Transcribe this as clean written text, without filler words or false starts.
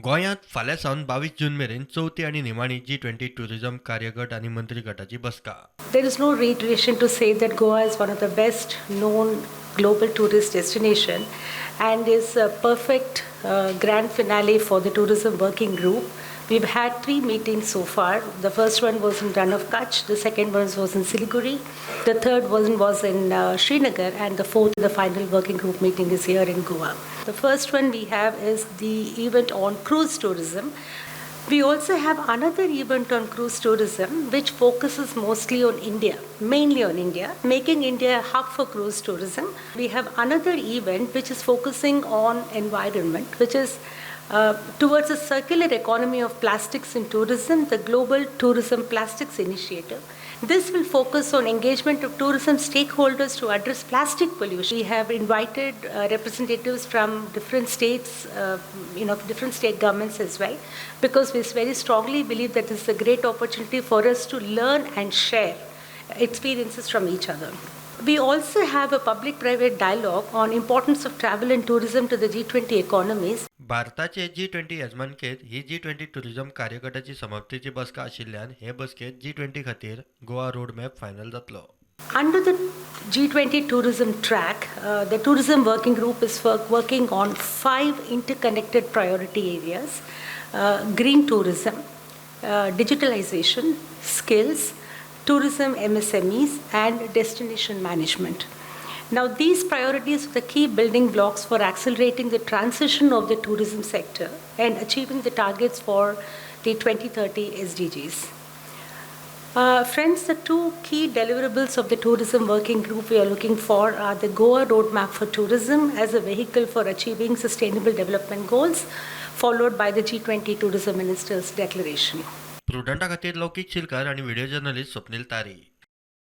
गोंयांत फाल्यां सावन 22 जून मेरेन चवथी आनी निमाणी G20 टुरिझम कार्यगट आनी मंत्री गटाची बसका. There is no reiteration to say that Goa is one of the best known global tourist destination and is a perfect grand finale for the tourism working group. We've had 3 meetings so far. The first one was in Rann of Kutch, the second one was in Siliguri, the third one was in Srinagar, and the fourth, the final working group meeting is here in Goa. The first one we have is the event on cruise tourism. We also have another event on cruise tourism which focuses mostly on India, mainly on India, making India a hub for cruise tourism. We have another event which is focusing on environment, which is towards a circular economy of plastics in tourism, the Global Tourism Plastics Initiative. This will focus on engagement of tourism stakeholders to address plastic pollution. We have invited representatives from different states, different state governments as well, because we very strongly believe that this is a great opportunity for us to learn and share experiences from each other. We also have a public-private dialogue on importance of travel and tourism to the G20 economies. भारताचे G20 येजमानकेत ही G20 tourism कार्यगटाची समाप्तीची बसका आशिल्ल्यान हे बसकेत G20 खातीर Goa road map final जातलो. Under the G20 tourism track, the tourism working group is working on 5 interconnected priority areas: green tourism, digitalization, skills, tourism MSMEs, and destination management. Now, these priorities are the key building blocks for accelerating the transition of the tourism sector and achieving the targets for the 2030 SDGs. Friends, the 2 key deliverables of the tourism working group we are looking for are the Goa Roadmap for Tourism as a vehicle for achieving sustainable development goals, followed by the G20 Tourism Ministers' Declaration. प्रुडंटा खातीर लौकीक शिलकार आनी video journalist Swapnil तारी.